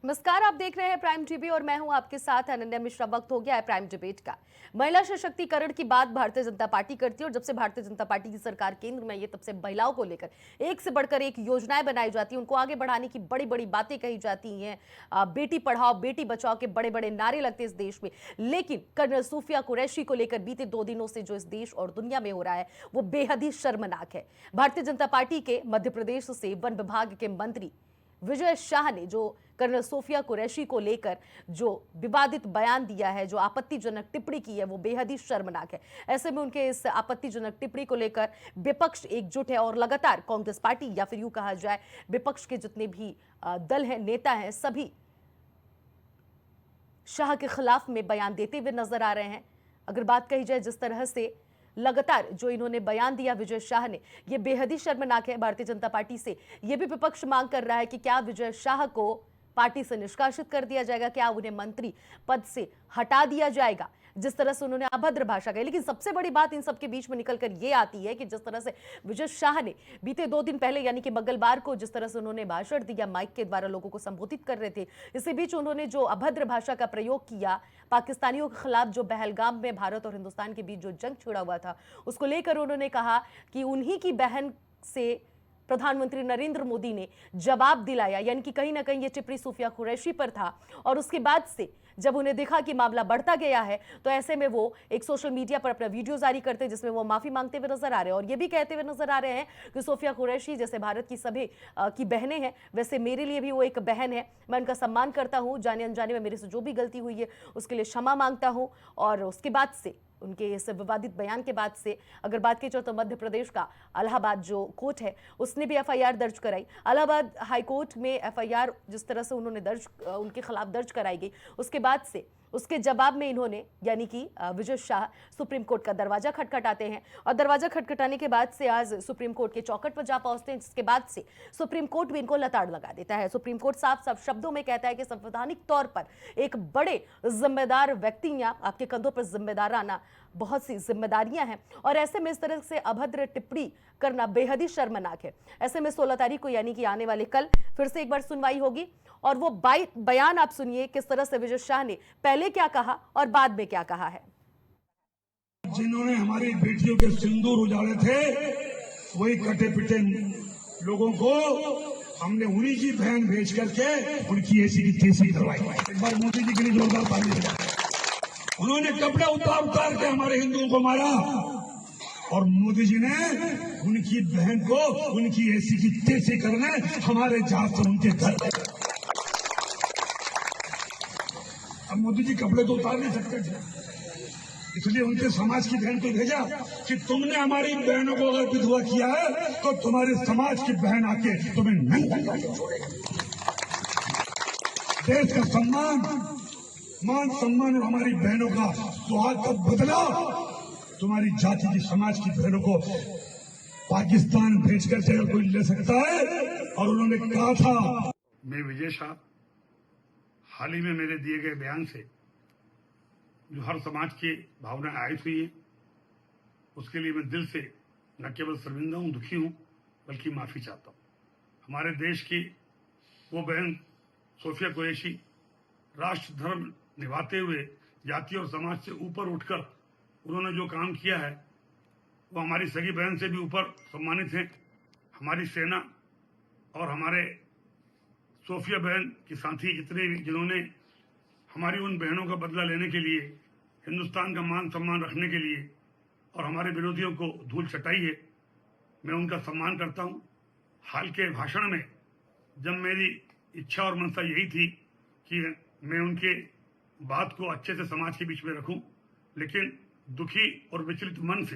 नमस्कार, आप देख रहे हैं प्राइम टीवी और मैं हूं आपके साथ अनन्या मिश्रा। वक्त हो गया है प्राइम डिबेट का। महिला सशक्तिकरण की बात भारतीय जनता पार्टी करती है और जब से भारतीय जनता पार्टी की सरकार केंद्र में, ये तब से महिलाओं को लेकर एक से बढ़कर एक योजनाएं बनाई जाती हैं, उनको आगे बढ़ाने की बड़ी बड़ी बातें कही जाती हैं। बेटी पढ़ाओ बेटी बचाओ के बड़े बड़े नारे लगते हैं इस देश में। लेकिन कर्नल सूफिया कुरैशी को लेकर बीते 2 दिनों से जो इस देश और दुनिया में हो रहा है वो बेहद ही शर्मनाक है। भारतीय जनता पार्टी के मध्य प्रदेश से वन विभाग के मंत्री विजय शाह ने जो कर्नल सूफिया कुरैशी को लेकर जो विवादित बयान दिया है, जो आपत्तिजनक टिप्पणी की है, वो बेहद ही शर्मनाक है। ऐसे में उनके इस आपत्तिजनक टिप्पणी को लेकर विपक्ष एकजुट है और लगातार कांग्रेस पार्टी या फिर यूं कहा जाए विपक्ष के जितने भी दल हैं, नेता हैं, सभी शाह के खिलाफ में बयान देते हुए नजर आ रहे हैं। अगर बात कही जाए जिस तरह से लगातार जो इन्होंने बयान दिया विजय शाह ने, यह बेहद ही शर्मनाक है। भारतीय जनता पार्टी से यह भी विपक्ष मांग कर रहा है कि क्या विजय शाह को पार्टी से निष्कासित कर दिया जाएगा, क्या उन्हें मंत्री पद से हटा दिया जाएगा, जिस तरह से उन्होंने अभद्र भाषा कही। लेकिन सबसे बड़ी बात इन सबके बीच में निकलकर यह आती है कि जिस तरह से विजय शाह ने बीते 2 दिन पहले यानी कि मंगलवार को जिस तरह से उन्होंने भाषण दिया, माइक के द्वारा लोगों को संबोधित कर रहे थे, इसी बीच उन्होंने जो अभद्र भाषा का प्रयोग किया, पाकिस्तानियों के खिलाफ जो पहलगाम में भारत और हिंदुस्तान के बीच जो जंग छिड़ा हुआ था, उसको लेकर उन्होंने कहा कि उन्हीं की बहन से प्रधानमंत्री नरेंद्र मोदी ने जवाब दिलाया, यानी कि कहीं ना कहीं ये टिप्पणी सूफिया कुरैशी पर था। और उसके बाद से जब उन्हें देखा कि मामला बढ़ता गया है, तो ऐसे में वो एक सोशल मीडिया पर अपना वीडियो जारी करते जिसमें वो माफी मांगते हुए नजर आ रहे हैं और ये भी कहते हुए नजर आ रहे हैं कि सूफिया कुरैशी जैसे भारत की सभी की बहनें हैं, वैसे मेरे लिए भी वो एक बहन है। मैं उनका सम्मान करता हूँ, जाने अनजाने में मेरे से जो भी गलती हुई है उसके लिए क्षमा मांगता हूँ। और उसके बाद से उनके इस विवादित बयान के बाद से अगर बात की जाए तो मध्य प्रदेश का इलाहाबाद जो कोर्ट है उसने भी एफआईआर दर्ज कराई। इलाहाबाद हाई कोर्ट में एफआईआर जिस तरह से उन्होंने उनके खिलाफ दर्ज कराई गई, उसके बाद से उसके जवाब में इन्होंने यानी कि विजय शाह सुप्रीम कोर्ट का दरवाजा खटखटाते हैं और दरवाजा खटखटाने के बाद से आज सुप्रीम कोर्ट के चौखट पर जा पहुंचते हैं, जिसके बाद से सुप्रीम कोर्ट भी इनको लताड़ लगा देता है। सुप्रीम कोर्ट साफ साफ शब्दों में कहता है कि संवैधानिक तौर पर एक बड़े जिम्मेदार व्यक्ति या आपके कंधों पर जिम्मेदाराना बहुत सी जिम्मेदारियां हैं और ऐसे में इस तरह से अभद्र टिप्पणी करना बेहद ही शर्मनाक है। ऐसे में 16 तारीख को यानी कि आने वाले कल फिर से एक बार सुनवाई होगी और वो बयान आप सुनिए किस तरह से विजय शाह ने पहले क्या कहा और बाद में क्या कहा है। जिन्होंने हमारी बेटियों के सिंदूर उजाड़े थे, वही कटे पिटे लोगों को हमने उन्हीं की बहन भेज करके उनकी ऐसी की तैसी करवाई। एक बार मोदी जी के लिए जोरदार ताली बजाएं। उन्होंने कपड़े उतार के हमारे हिंदुओं को मारा और मोदी जी ने उनकी बहन को उनकी ऐसी की तैसी करने हमारे जहाज से उनके घर। अब मोदी जी कपड़े तो उतार नहीं सकते थे, इसलिए उनके समाज की बहन को भेजा कि तुमने हमारी बहनों को अगर विधवा किया है तो तुम्हारे समाज की बहन आके तुम्हें नंगा करके छोड़ेगी। देश का सम्मान, मान सम्मान और हमारी बहनों का सुहाग का बदला तुम्हारी जाति की समाज की बहनों को पाकिस्तान भेजकर जगह कोई ले सकता है। और उन्होंने कहा था, मैं विजय शाह हाल ही में मेरे दिए गए बयान से जो हर समाज की भावनाएं आहत हुई है, उसके लिए मैं दिल से न केवल शर्मिंदा हूं, दुखी हूं, बल्कि माफी चाहता हूं। हमारे देश की वो बहन सूफिया कुरैशी राष्ट्र धर्म निभाते हुए जाति और समाज से ऊपर उठकर उन्होंने जो काम किया है वो हमारी सगी बहन से भी ऊपर सम्मानित हैं। हमारी सेना और हमारे सूफिया बहन के साथी जितने भी जिन्होंने हमारी उन बहनों का बदला लेने के लिए, हिंदुस्तान का मान सम्मान रखने के लिए और हमारे विरोधियों को धूल चटाई है, मैं उनका सम्मान करता हूं। हाल के भाषण में जब मेरी इच्छा और मनसा यही थी कि मैं उनके बात को अच्छे से समाज के बीच में रखूं, लेकिन दुखी और विचलित मन से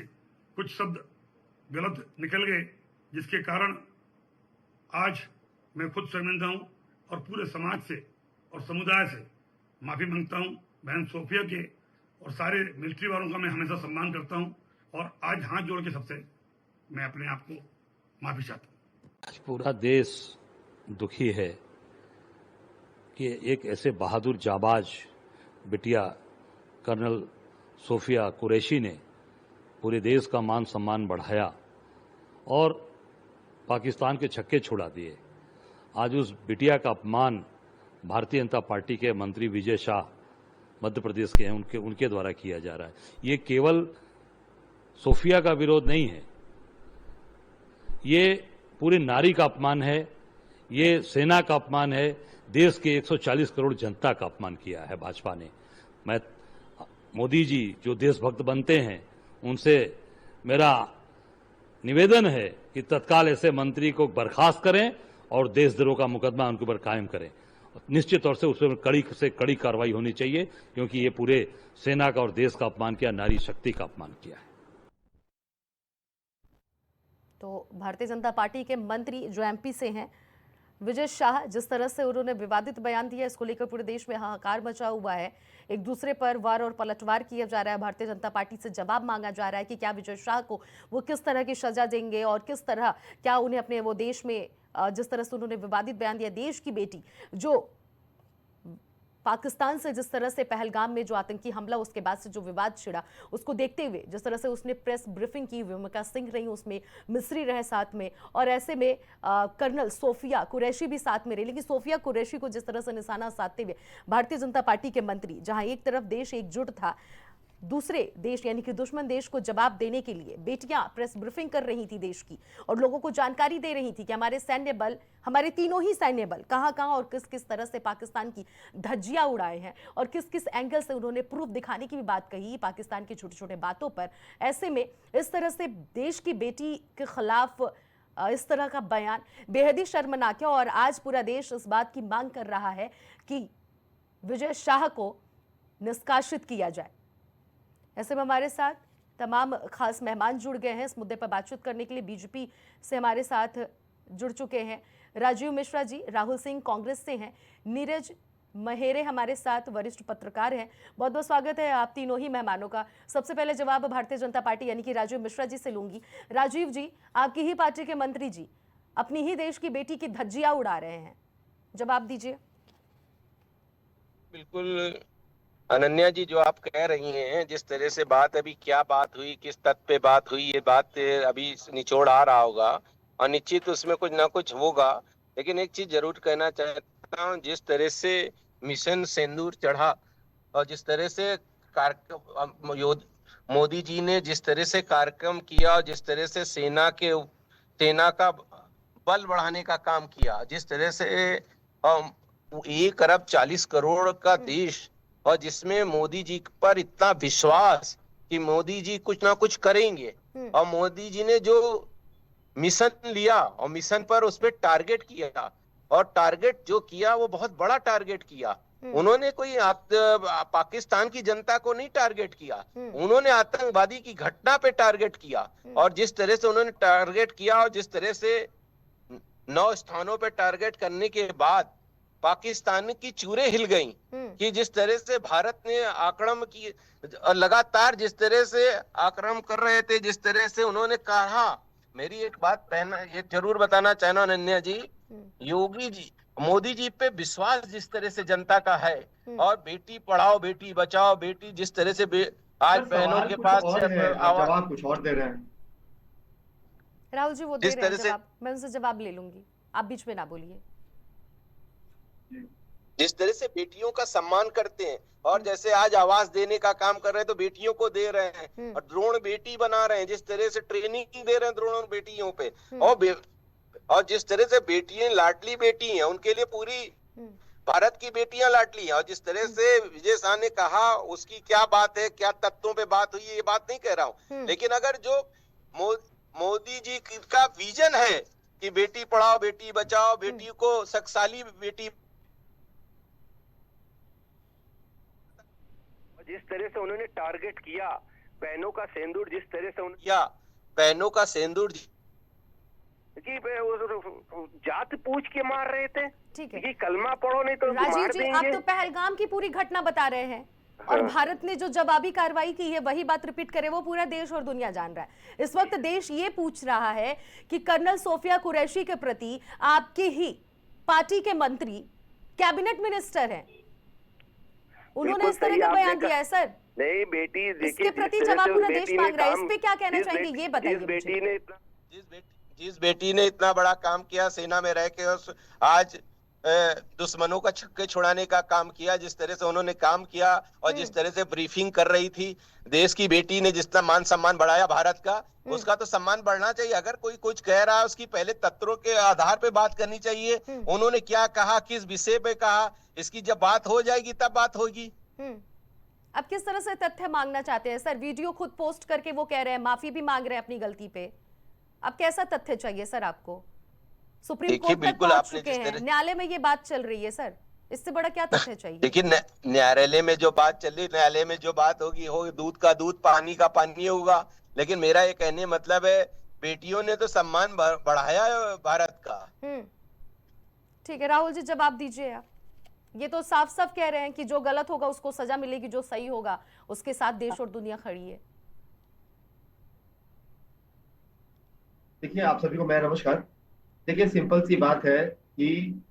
कुछ शब्द गलत निकल गए, जिसके कारण आज मैं खुद शर्मिंदा हूं और पूरे समाज से और समुदाय से माफी मांगता हूं। बहन सूफिया के और सारे मिलिट्री वालों का मैं हमेशा सम्मान करता हूं और आज हाथ जोड़ के सबसे मैं अपने आप को माफी चाहता हूं। पूरा देश दुखी है कि एक ऐसे बहादुर जाबाज बिटिया कर्नल सूफिया कुरैशी ने पूरे देश का मान सम्मान बढ़ाया और पाकिस्तान के छक्के छुड़ा दिए। आज उस बिटिया का अपमान भारतीय जनता पार्टी के मंत्री विजय शाह मध्य प्रदेश के हैं, उनके द्वारा किया जा रहा है। ये केवल सोफिया का विरोध नहीं है, ये पूरी नारी का अपमान है, ये सेना का अपमान है, देश के 140 करोड़ जनता का अपमान किया है भाजपा ने। मैं मोदी जी जो देशभक्त बनते हैं उनसे मेरा निवेदन है कि तत्काल ऐसे मंत्री को बर्खास्त करें और देशद्रोह का मुकदमा उनके ऊपर कायम करें। निश्चित तौर से उसमें कड़ी से कड़ी कार्रवाई होनी चाहिए, क्योंकि ये पूरे सेना का और देश का अपमान किया, नारी शक्ति का अपमान किया है। तो भारतीय जनता पार्टी के मंत्री जो एमपी से हैं विजय शाह, जिस तरह से उन्होंने विवादित बयान दिया, इसको लेकर पूरे देश में हाहाकार मचा हुआ है। एक दूसरे पर वार और पलटवार किया जा रहा है। भारतीय जनता पार्टी से जवाब मांगा जा रहा है कि क्या विजय शाह को वो किस तरह की सजा देंगे और किस तरह क्या उन्हें अपने वो देश में जिस तरह से उन्होंने विवादित बयान दिया, देश की बेटी जो पाकिस्तान से जिस तरह से पहलगाम में जो आतंकी हमला, उसके बाद से जो विवाद छिड़ा, उसको देखते हुए जिस तरह से उसने प्रेस ब्रीफिंग की, विमका सिंह रही उसमें, मिस्री रहे साथ में, और ऐसे में कर्नल सोफिया कुरैशी भी साथ में रही। लेकिन सोफिया कुरैशी को जिस तरह से निशाना साधते हुए भारतीय जनता पार्टी के मंत्री, जहां एक तरफ देश एकजुट था, दूसरे देश यानी कि दुश्मन देश को जवाब देने के लिए बेटियां प्रेस ब्रीफिंग कर रही थी देश की, और लोगों को जानकारी दे रही थी कि हमारे सैन्य बल, हमारे तीनों ही सैन्य बल कहां कहां और किस किस तरह से पाकिस्तान की धज्जियां उड़ाए हैं, और किस किस एंगल से उन्होंने प्रूफ दिखाने की भी बात कही पाकिस्तान की छोटे छोटे बातों पर। ऐसे में इस तरह से देश की बेटी के खिलाफ इस तरह का बयान बेहद ही शर्मनाक है, और आज पूरा देश इस बात की मांग कर रहा है कि विजय शाह को निष्कासित किया जाए। ऐसे में हमारे साथ तमाम खास मेहमान जुड़ गए हैं इस मुद्दे पर बातचीत करने के लिए। बीजेपी से हमारे साथ जुड़ चुके हैं राजीव मिश्रा जी, राहुल सिंह कांग्रेस से हैं, नीरज महेरे हमारे साथ वरिष्ठ पत्रकार हैं। बहुत बहुत स्वागत है आप तीनों ही मेहमानों का। सबसे पहले जवाब भारतीय जनता पार्टी यानी कि राजीव मिश्रा जी से लूंगी। राजीव जी, आपकी ही पार्टी के मंत्री जी अपनी ही देश की बेटी की धज्जियां उड़ा रहे हैं, जवाब दीजिए। बिल्कुल अनन्या जी, जो आप कह रही हैं, जिस तरह से बात अभी क्या बात हुई, किस तथ्य पे बात हुई, ये बात अभी निचोड़ आ रहा होगा और निश्चित उसमें कुछ ना कुछ होगा। लेकिन एक चीज जरूर कहना चाहता हूँ, जिस तरह से मिशन सिंदूर चढ़ा और जिस तरह से मोदी जी ने जिस तरह से कार्यक्रम किया और जिस तरह से सेना का बल बढ़ाने का काम किया, जिस तरह से 1 अरब 40 करोड़ का देश, और जिसमें मोदी जी पर इतना विश्वास कि मोदी जी कुछ ना कुछ करेंगे, और मोदी जी ने जो मिशन लिया और मिशन पर उस पर टारगेट किया, और टारगेट जो किया वो बहुत बड़ा टारगेट किया। उन्होंने कोई पाकिस्तान की जनता को नहीं टारगेट किया, उन्होंने आतंकवादी की घटना पे टारगेट किया। और जिस तरह से उन्होंने टारगेट किया और जिस तरह से 9 स्थानों पे टारगेट करने के बाद पाकिस्तान की चूरे हिल गईं कि जिस तरह से भारत ने आक्रमण की, लगातार जिस तरह से आक्रमण कर रहे थे, जिस तरह से उन्होंने कहा। मेरी एक बात ये जरूर बताना चाहना अनन्या जी, योगी जी, मोदी जी पे विश्वास जिस तरह से जनता का है, और बेटी पढ़ाओ बेटी बचाओ, बेटी जिस तरह से आज बहनों के पास जवाब कुछ और दे रहे हैं। राहुल जी वो दे रहे हैं जवाब, मैं उनसे जवाब ले लूंगी, आप बीच में ना बोलिए। जिस तरह से बेटियों का सम्मान करते हैं, और जैसे आज आवास देने का काम कर रहे हैं तो बेटियों को दे रहे हैं, और ड्रोन बेटी बना रहे हैं, जिस तरह से ट्रेनिंग दे रहे हैं ड्रोन बेटियों पे, और जिस तरह से बेटियां लाडली बेटी हैं, उनके लिए पूरी भारत की बेटियां लाडली हैं। और जिस तरह से विजय शाह ने कहा, उसकी क्या बात है, क्या तत्वों पे बात हुई, ये बात नहीं कह रहा हूँ, लेकिन अगर जो मोदी जी का विजन है कि बेटी पढ़ाओ बेटी बचाओ, बेटी को शक्तिशाली बेटी, जिस तरह से उन्होंने टारगेट किया, बहनों का सिंदूर जिस तरह से किया, बहनों का सिंदूर जी जात पूछ के मार रहे थे। ठीक है, कि कलमा पढ़ो नहीं तो राजीव जी, आप तो पहलगाम की पूरी घटना बता रहे हैं, और भारत ने जो जवाबी कार्रवाई की है वही बात रिपीट करे, वो पूरा देश और दुनिया जान रहा है। इस वक्त देश ये पूछ रहा है कि कर्नल सोफिया कुरैशी के प्रति आपकी ही पार्टी के मंत्री कैबिनेट मिनिस्टर हैं, उन्होंने इस तरह का बयान दिया है। सर नहीं बेटी, इसके प्रति जवाब पूरा देश मांग रहा है, इस पे क्या कहना चाहेंगे ये बताइए। जिस बेटी ने इतना बड़ा काम किया सेना में रह के, आज दुश्मनों का छक्के छुड़ाने का काम किया, जिस तरह से उन्होंने काम किया और जिस तरह से ब्रीफिंग कर रही थी, देश की बेटी ने जितना मान सम्मान बढ़ाया भारत का, उसका तो सम्मान बढ़ना चाहिए। अगर कोई कुछ कह रहा है उसकी पहले तथ्यों के आधार पे बात करनी चाहिए। उन्होंने क्या कहा, किस विषय पे कहा, इसकी जब बात हो जाएगी तब बात होगी। अब किस तरह से तथ्य मांगना चाहते हैं सर? वीडियो खुद पोस्ट करके वो कह रहे हैं, माफी भी मांग रहे हैं अपनी गलती पे। अब कैसा तथ्य चाहिए सर आपको? सुप्रीम देखिए, कोर्ट तक बिल्कुल पहुंच आपने चुके जिस हैं, तरह न्यायालय में ये बात चल रही है सर, इससे बड़ा क्या तथ्य चाहिए? देखिए, न्यायालय में जो बात चल रही, न्यायालय में जो बात होगी हो, दूध का दूध पानी का पानी होगा। लेकिन मेरा ये कहने मतलब है, बेटियों ने तो सम्मान बढ़ाया है भारत का। ठीक है राहुल जी, जवाब दीजिए आप। ये तो साफ साफ कह रहे हैं कि जो गलत होगा उसको सजा मिलेगी, जो सही होगा उसके साथ देश और दुनिया खड़ी है। देखिए, आप सभी को मैं नमस्कार। देखिए, सिंपल सी बात है कि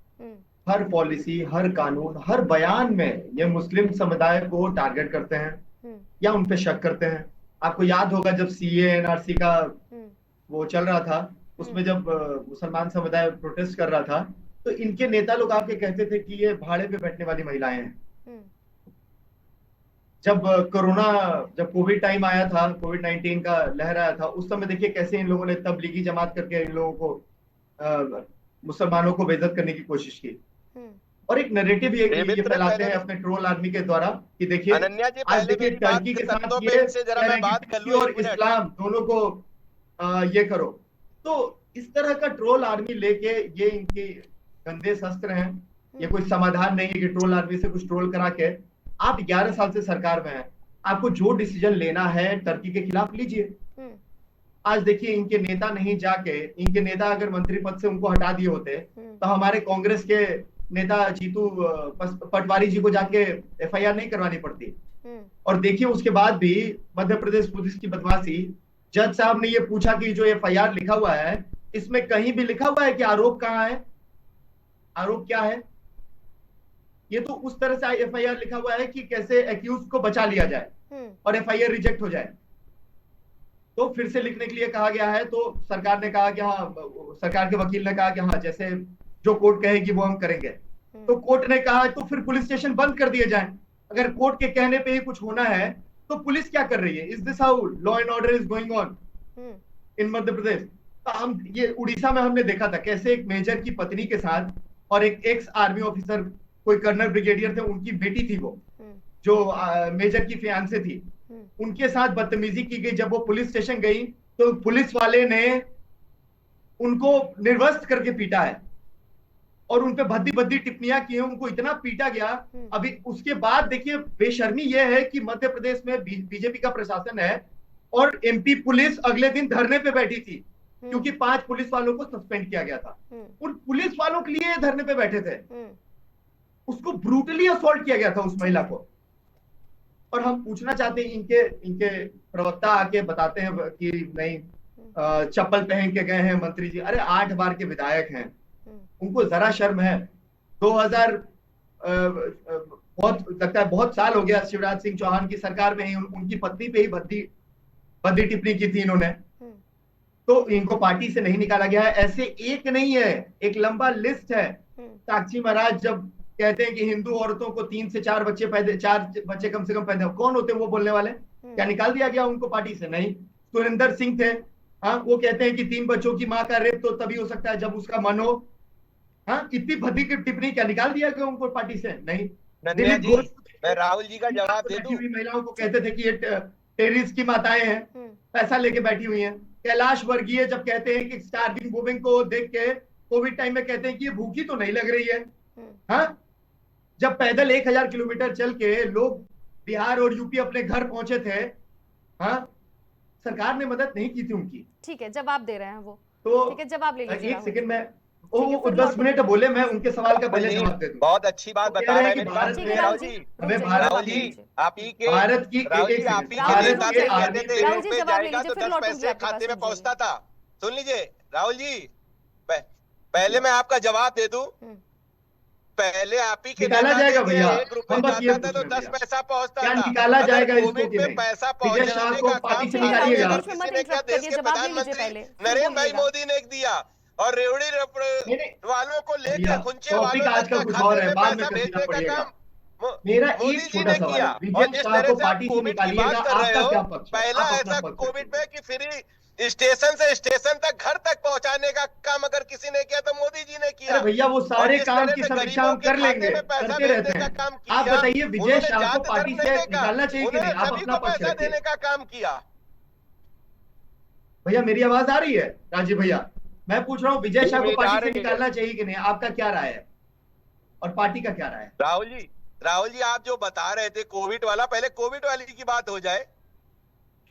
हर पॉलिसी, हर कानून, हर बयान में ये मुस्लिम समुदाय को टारगेट करते हैं या उन पे शक करते हैं। आपको याद होगा जब सीए एनआरसी का वो चल रहा था, उसमें जब मुसलमान समुदाय प्रोटेस्ट कर रहा था, तो इनके नेता लोग आके कहते थे कि ये भाड़े पे बैठने वाली महिलाएं हैं। जब जब कोविड टाइम आया था, कोविड-19 का लहर आया था, उस समय देखिए कैसे इन लोगों ने तबलीगी जमात करके इन लोगों को मुसलमानों को बेइज्जत करने की कोशिश की। और एक नैरेटिव ये फैलाते हैं अपने ट्रोल आर्मी के द्वारा कि देखिए, अनन्या जी, आज पहले देखिए मेरी बात टर्की के साथ शब्दों ये पे इनसे जरा कह रहे मैं हैं कि बात कर टर्की लूं, और एक मिनट। इस्लाम दोनों को ये करो। तो इस तरह का ट्रोल आर्मी लेके ये इनकी गंदे शस्त्र हैं। ये कोई समाधान नहीं है कि ट्रोल आर्मी से कुछ ट्रोल करा के। आप 11 साल से सरकार में हैं, आपको जो डिसीजन लेना है टर्की के खिलाफ लीजिए। आज देखिए, इनके नेता नहीं जाके, इनके नेता अगर मंत्री पद से उनको हटा दिए होते तो हमारे कांग्रेस के नेता जीतू पटवारी जी को जाके एफआईआर नहीं करवानी पड़ती। और देखिए, उसके बाद भी मध्य प्रदेश पुलिस की बदमाशी, जज साहब ने ये पूछा कि जो एफआईआर लिखा हुआ है, इसमें कहीं भी लिखा हुआ है कि आरोप कहाँ है, आरोप क्या है? ये तो उस तरह से एफआईआर लिखा हुआ है कि कैसे एक्यूज को बचा लिया जाए और एफआईआर रिजेक्ट हो जाए। तो फिर से लिखने के लिए कहा गया है, तो सरकार ने कहा कि हाँ, सरकार के वकील ने कहा कि हाँ, जैसे जो कोर्ट कहेगी वो हम करेंगे। तो कोर्ट ने कहा तो फिर पुलिस स्टेशन बंद कर दिए जाएं। अगर कोर्ट के कहने पे ही कुछ होना है तो पुलिस क्या कर रही है? Is this how law and order is going on in Madhya Pradesh? तो हम ये उड़ीसा में हमने देखा था कैसे एक मेजर की पत्नी के साथ और एक एक्स आर्मी ऑफिसर, कोई कर्नल ब्रिगेडियर थे, उनकी बेटी थी, वो जो मेजर की फियांसे थी, उनके साथ बदतमीजी की गई। जब वो पुलिस स्टेशन गई तो पुलिस वाले ने उनको निर्वस्त्र करके पीटा है और उनपे भद्दी भद्दी टिप्पणियां की हैं, उनको इतना पीटा गया। अभी उसके बाद देखिए, बेशर्मी यह है कि मध्य प्रदेश में बीजेपी का प्रशासन है और एमपी पुलिस अगले दिन धरने पे बैठी थी क्योंकि 5 पुलिस वालों को सस्पेंड किया गया था। उन पुलिस वालों के लिए धरने पे बैठे थे, उसको ब्रूटली असॉल्ट किया गया था उस महिला को। और हम पूछना चाहते हैं, इनके प्रवक्ता आके बताते हैं कि नहीं, चप्पल पहन के गए हैं मंत्री जी। अरे 8 बार के विधायक हैं, उनको जरा शर्म है। 2000 बहुत लगता है बहुत साल हो गया, शिवराज सिंह चौहान की सरकार में ही उनकी पत्नी पे ही भद्दी टिप्पणी की थी इन्होंने, तो इनको पार्टी से नहीं निकाला गया है। ऐसे एक नहीं है, एक लंबा लिस्ट है। साक्षी महाराज जब कहते हैं कि हिंदू औरतों को 3 से 4 बच्चे पैदा, 4 बच्चे कम से कम पैदा, कौन होते हैं वो बोलने वाले? क्या निकाल दिया गया उनको पार्टी से? नहीं। सुरेंद्र सिंह थे, हाँ, वो कहते हैं कि 3 बच्चों की मां का रेप तो तभी हो सकता है जब उसका मन हो। हाँ, इतनी भद्दी की टिप्पणी, क्या निकाल दिया गया उनको पार्टी से? नहीं। दिलीप घोष, मैं राहुल जी का जवाब दे दूं। महिलाओं को कहते थे कि ये टेररिस्ट की माताएं हैं, पैसा लेके बैठी हुई हैं। कैलाश वर्गीय जब कहते हैं कि स्टार्विंग वुमेन को देख के कोविड टाइम में कहते हैं कि ये भूखी तो नहीं लग रही है। हाँ, जब पैदल 1000 किलोमीटर चल के लोग बिहार और यूपी अपने घर पहुंचे थे, हाँ, सरकार ने मदद नहीं की थी उनकी। ठीक है, जवाब दे रहे हैं वो, तो ठीक है, जवाब ले लीजिए। एक सेकंड में, वो 10 मिनट बोले, मैं उनके सवाल का पहले जवाब दे दूं। बहुत अच्छी बात बता रहे हैं भारत मेरी राहुल जी। हमें राहुल जी, आप ही के भारत की राहुल जी, एक आप ही के भारत नेता के से आर्मी कहते थे राहुल जी, रुपए जवाब ले जाएगा लीजिए, तो फिर 10 लौटूंगी पैसे आपके पास, खाते में सुन पहुंचता था। सुन लीजिए राहुल जी, पहले मैं आपका जवाब दे दूं। पहले आप ही के निकाला नेता जाएगा थे कि भैया, 1 रुपए हम बस ये जाता था तो पूछ 10 रहे हैं पैसा पहुंचता क्या था। निकाला अगर जाएगा इसको कोविड कि में नहीं? पैसा विजय शाह पहुंचाने को का पार्टी काम से ठीक है, निकालिएगा। किसी बीच में मत ने क्या इंटरप्ट देश करिए, के जवाब ले लीजिए प्रधानमंत्री पहले, फिर नरेंद्र भाई बोलिएगा। मोदी ने दिया। और रेवड़ी नहीं, वालों को भैया, लेकर खुंचे टॉपिक वालों आज का तक कुछ खाते और है, में बाद में पैसा कभी ना भेजने का पड़िएगा। काम मेरा मोदी एक जी छोटा ने सवाल किया। है, और विजय जिस शाह तरह को से आप पार्टी से कोविड की निकालिएगा, बात कर रहे आपका हो, क्या पक्ष है? पहला आप अपना ऐसा पक्ष कोविड रखिए। में कि फ्री स्टेशन से स्टेशन तक घर तक पहुंचाने का काम अगर किसी ने किया तो मोदी जी ने किया। अरे भैया, वो और सारे जिस काम तरह की से समीक्षा गरीबों हम के कर खाते लेंगे, में पैसा करते रहते भेजने का हैं। काम आप किया। बताइए, विजय उन्होंने शाह को जात पार्टी धर्म नहीं से देखा, निकालना चाहिए कि उन्होंने नहीं? आप सभी अपना को पक्ष पैसा रखिए। देने का काम किया। भैया, मेरी आवाज आ रही है? राजीव भैया, मैं पूछ रहा हूँ, विजय शाह को मेरी आ पार्टी से रही है। निकालना चाहिए कि नहीं? आपका क्या राय है और पार्टी का क्या राय है? राहुल जी आप जो बता रहे थे कोविड वाला, पहले कोविड वाली की बात हो जाए।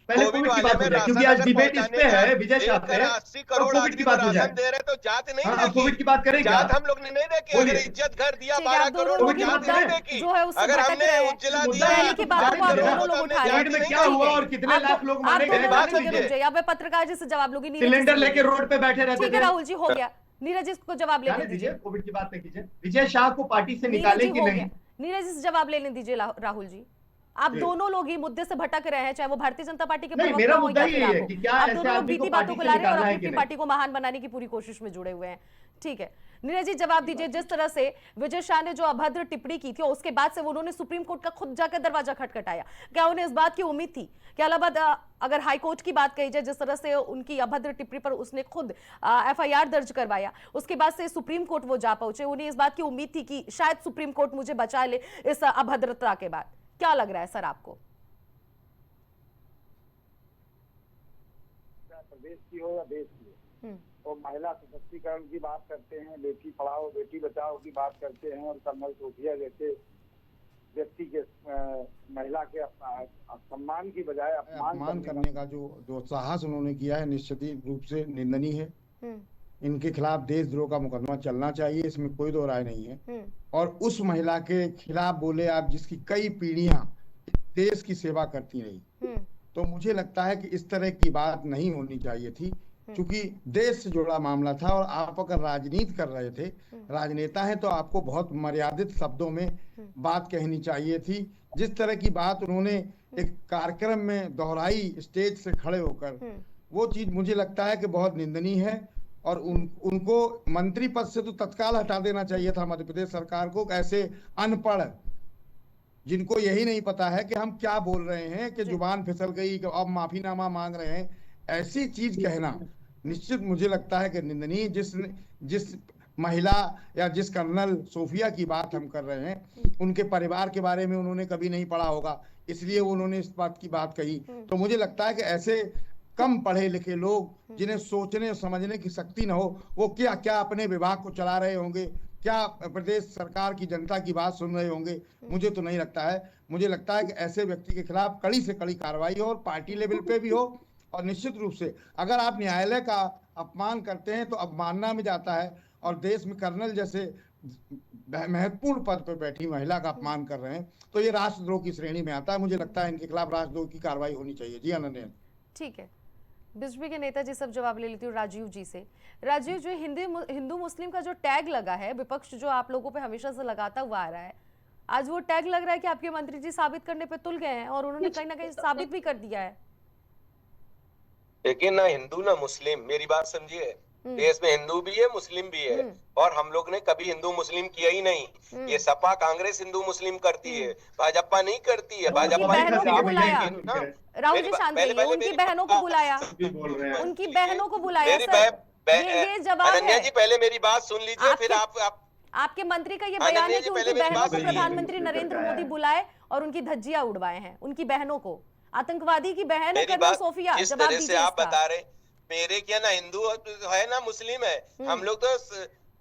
पहले कोविड की बात हो जाए, क्योंकि आज डिबेट इस पे है विजय शाह पे, 80 तो करोड़ कोविड की आदमी को बात हो जाए। राशन दे रहे तो जात नहीं हाँ, अब देखी। कोविड की बात करें क्या? जात हम लोग ने नहीं देखी। बोलिए। अगर इज्जत घर दिया ठीक है, 12 आप दोनों करोड़ लोग कोविड ही की बात मुद्दा करें। जो है उससे अगर भटक हमने रहे हैं। उज्ज्वला मुद्दा दिया, पहले की बातों को आप जाने दोनों लोग तो उठा हमने रहे कोविड हैं। में नहीं क्या देखी। हुआ और कितने लाख लोग आप मारे गए, दोनों बताने लोग रुक दीजिए। जाइए। अब मैं पत्रकार जी से जवाब लूंगी। नीरज जी सिलेंडर से लेके बोलिए। रोड पे बैठे रहते ठीक है थे। राहुल जी, हो गया। नीरज जी को जवाब लेने जाने दीजिए। दीजिए, कोविड की बात नहीं कीजिए। विजय शाह को पार्टी से नीरज निकाले जी कि हो नहीं? गया। नीरज जी से जवाब लेने दीजिए राहुल जी। आप जी। दोनों लोग ही मुद्दे से भटक रहे हैं, चाहे वो भारतीय जनता पार्टी के नहीं, प्रवक्ता मेरा हो मुद्दा या ही फिर यही आप है हो। कि क्या आप ऐसे दोनों लोग आदमी को बीती पार्टी बातों को से ला रहे हैं और निकालना है अपनी कि अपनी नहीं? पार्टी को महान बनाने की पूरी कोशिश में जुड़े हुए हैं। ठीक है नीरज जी, जवाब दीजिए। जिस तरह से विजय शाह ने जो अभद्र टिप्पणी की थी और उसके बाद से उन्होंने सुप्रीम कोर्ट का खुद जाकर दरवाजा खटखटाया, क्या उन्हें इस बात की उम्मीद थी कि इलाहाबाद अगर हाई कोर्ट की बात कही जाए, जिस तरह से उनकी अभद्र टिप्पणी पर उसने खुद FIR दर्ज करवाया, उसके बाद से सुप्रीम कोर्ट वो जा पहुंचे, उन्हें इस बात की उम्मीद थी कि शायद सुप्रीम कोर्ट मुझे बचा ले इस अभद्रता के बाद? क्या लग रहा है सर आपको? प्रदेश की हो या देश की हो, और महिला सशक्तिकरण की बात करते हैं, बेटी पढ़ाओ बेटी बचाओ की बात करते हैं, और कर्नल सोफिया जैसे व्यक्ति के महिला के सम्मान की बजाय अपमान करने का जो साहस उन्होंने किया है, निश्चित रूप से निंदनीय है। इनके खिलाफ देशद्रोह का मुकदमा चलना चाहिए, इसमें कोई दो राय नहीं है। और उस महिला के खिलाफ बोले आप, जिसकी कई पीढ़ियां देश की सेवा करती रही, तो मुझे लगता है कि इस तरह की बात नहीं होनी चाहिए थी, क्योंकि देश से जुड़ा मामला था। और आप अगर राजनीति कर रहे थे, राजनेता हैं, तो आपको बहुत मर्यादित शब्दों में बात कहनी चाहिए थी। जिस तरह की बात उन्होंने एक कार्यक्रम में दोहराई स्टेज से खड़े होकर, वो चीज मुझे लगता है कि बहुत निंदनीय है। और उनको मंत्री पद से तो तत्काल हटा देना चाहिए था मध्य प्रदेश सरकार को। ऐसे अनपढ़ जिनको यही नहीं पता है कि हम क्या बोल रहे हैं, कि जुबान फिसल गई, कि अब माफीनामा मांग रहे हैं, ऐसी चीज कहना निश्चित मुझे लगता है कि निंदनीय। जिस महिला या जिस कर्नल सोफिया की बात हम कर रहे हैं, उनके परिवार के बारे में उन्होंने कभी नहीं पढ़ा होगा, इसलिए उन्होंने इस बात की बात कही। तो मुझे लगता है कि ऐसे कम पढ़े लिखे लोग, जिन्हें सोचने और समझने की शक्ति न हो, वो क्या क्या अपने विभाग को चला रहे होंगे, क्या प्रदेश सरकार की जनता की बात सुन रहे होंगे? मुझे तो नहीं लगता है। मुझे लगता है कि ऐसे व्यक्ति के खिलाफ कड़ी से कड़ी कार्रवाई हो, और पार्टी लेवल पे भी हो। और निश्चित रूप से अगर आप न्यायालय का अपमान करते हैं तो अवमानना में जाता है, और देश में कर्नल जैसे महत्वपूर्ण पद पर बैठी महिला का अपमान कर रहे हैं, तो ये राष्ट्रद्रोह की श्रेणी में आता है। मुझे लगता है इनके खिलाफ राष्ट्रद्रोह की कार्रवाई होनी चाहिए। जी अनन्या। ठीक है, बीजेपी के नेता जी सब जवाब ले लेती हूँ राजीव जी से। राजीव, जो हिंदू मुस्लिम का जो टैग लगा है, विपक्ष जो आप लोगों पे हमेशा से लगाता हुआ आ रहा है, आज वो टैग लग रहा है कि आपके मंत्री जी साबित करने पे तुल गए हैं, और उन्होंने कहीं ना कहीं साबित भी कर दिया है। लेकिन ना हिंदू ना मुस्लिम, मेरी बात समझिए। देश में हिंदू भी है, मुस्लिम भी है, और हम लोग ने कभी हिंदू मुस्लिम किया ही नहीं। ये सपा कांग्रेस हिंदू मुस्लिम करती है, भाजपा नहीं करती है। भाजपा बहनों को बुलाया, राहुल जी शांत रहिए, उनकी बहनों को बुलाया, उनकी बहनों को बुलाया। ये जवाब अनन्या जी, पहले मेरी बात सुन लीजिए, फिर आप आपके मंत्री का ये बयान है कि उनकी बहनों को प्रधानमंत्री नरेंद्र मोदी बुलाए और उनकी धज्जियां उड़वाए हैं, उनकी बहनों को। आतंकवादी की बहन है कर्नल सोफिया। जिस तरह से आप बता रहे, मेरे क्या ना हिंदू है ना मुस्लिम है, हम लोग तो